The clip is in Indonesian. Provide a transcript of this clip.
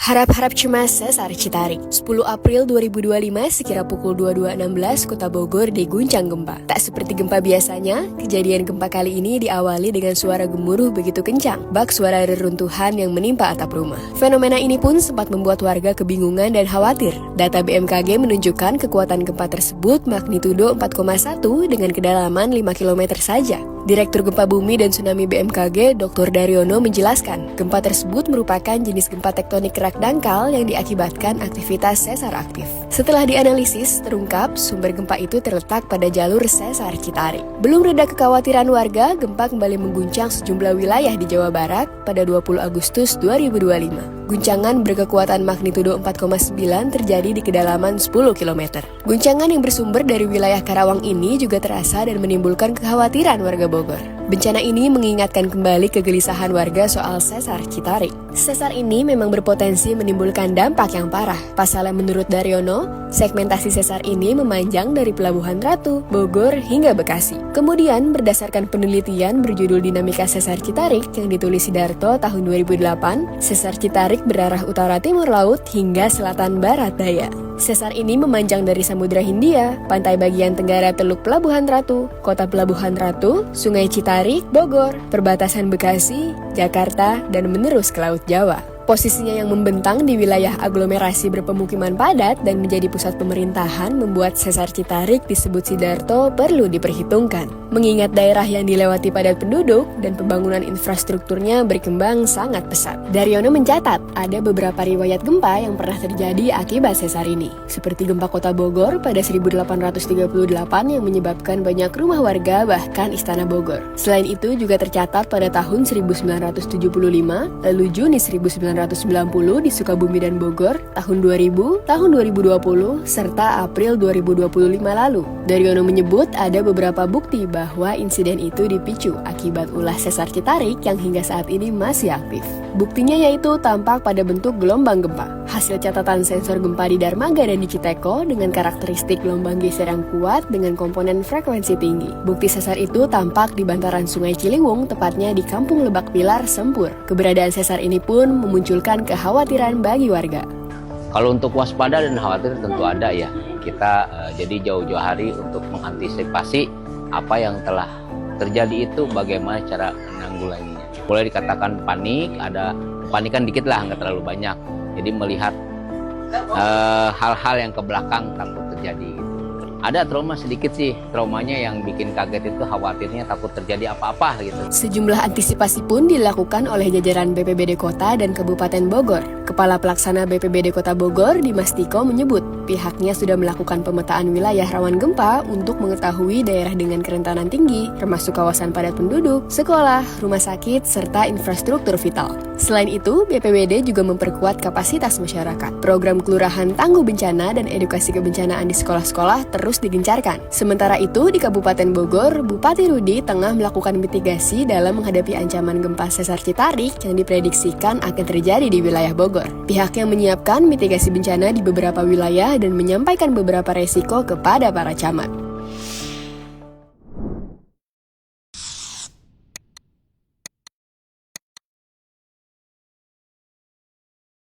Harap-harap cemas sesar Citarik. 10 April 2025 sekira pukul 22.16 Kota Bogor diguncang gempa. Tak seperti gempa biasanya, kejadian gempa kali ini diawali dengan suara gemuruh begitu kencang, bak suara reruntuhan yang menimpa atap rumah. Fenomena ini pun sempat membuat warga kebingungan dan khawatir. Data BMKG menunjukkan kekuatan gempa tersebut magnitudo 4,1 dengan kedalaman 5 km saja. Direktur Gempa Bumi dan Tsunami BMKG, Dr. Daryono menjelaskan, gempa tersebut merupakan jenis gempa tektonik kerak dangkal yang diakibatkan aktivitas sesar aktif. Setelah dianalisis, terungkap sumber gempa itu terletak pada jalur sesar Citarik. Belum reda kekhawatiran warga, gempa kembali mengguncang sejumlah wilayah di Jawa Barat pada 20 Agustus 2025. Guncangan berkekuatan magnitudo 4,9 terjadi di kedalaman 10 km. Guncangan yang bersumber dari wilayah Karawang ini juga terasa dan menimbulkan kekhawatiran warga Bogor. Bencana ini mengingatkan kembali kegelisahan warga soal sesar Citarik. Sesar ini memang berpotensi menimbulkan dampak yang parah. Pasalnya menurut Daryono, segmentasi sesar ini memanjang dari Pelabuhan Ratu, Bogor, hingga Bekasi. Kemudian berdasarkan penelitian berjudul Dinamika Sesar Citarik yang ditulis Sidarto tahun 2008, sesar Citarik berarah utara timur laut hingga selatan barat daya. Sesar ini memanjang dari Samudra Hindia, pantai bagian tenggara Teluk Pelabuhan Ratu, Kota Pelabuhan Ratu, Sungai Citarik, Bogor, perbatasan Bekasi, Jakarta, dan menerus ke Laut Jawa. Posisinya yang membentang di wilayah aglomerasi berpemukiman padat dan menjadi pusat pemerintahan membuat sesar Citarik disebut Sidarto perlu diperhitungkan. Mengingat daerah yang dilewati padat penduduk dan pembangunan infrastrukturnya berkembang sangat pesat. Daryono mencatat ada beberapa riwayat gempa yang pernah terjadi akibat sesar ini, seperti gempa Kota Bogor pada 1838 yang menyebabkan banyak rumah warga bahkan Istana Bogor. Selain itu juga tercatat pada tahun 1975, lalu Juni 1990 di Sukabumi dan Bogor, tahun 2000, tahun 2020, serta April 2025 lalu. Daryono menyebut ada beberapa bukti bahwa insiden itu dipicu akibat ulah sesar Citarik yang hingga saat ini masih aktif. Buktinya yaitu tampak pada bentuk gelombang gempa. Hasil catatan sensor gempa di Darmaga dan di Citeko dengan karakteristik gelombang geser yang kuat dengan komponen frekuensi tinggi. Bukti sesar itu tampak di bantaran Sungai Ciliwung, tepatnya di Kampung Lebak Pilar, Sempur. Keberadaan sesar ini pun memunculkan kekhawatiran bagi warga. Kalau untuk waspada dan khawatir tentu ada ya. Kita jadi jauh-jauh hari untuk mengantisipasi apa yang telah terjadi itu, bagaimana cara menanggulanginya. Boleh dikatakan panik, ada kepanikan dikit lah, nggak terlalu banyak. Jadi melihat hal-hal yang ke belakang takut terjadi gitu. Ada trauma sedikit sih, traumanya yang bikin kaget itu khawatirnya takut terjadi apa-apa gitu. Sejumlah antisipasi pun dilakukan oleh jajaran BPBD Kota dan Kabupaten Bogor. Kepala Pelaksana BPBD Kota Bogor, Dimas Tiko, menyebut pihaknya sudah melakukan pemetaan wilayah rawan gempa untuk mengetahui daerah dengan kerentanan tinggi, termasuk kawasan padat penduduk, sekolah, rumah sakit, serta infrastruktur vital. Selain itu, BPBD juga memperkuat kapasitas masyarakat. Program Kelurahan Tangguh Bencana dan Edukasi Kebencanaan di sekolah-sekolah terus digencarkan. Sementara itu, di Kabupaten Bogor, Bupati Rudi tengah melakukan mitigasi dalam menghadapi ancaman gempa sesar Citarik yang diprediksikan akan terjadi di wilayah Bogor. Pihaknya menyiapkan mitigasi bencana di beberapa wilayah dan menyampaikan beberapa resiko kepada para camat.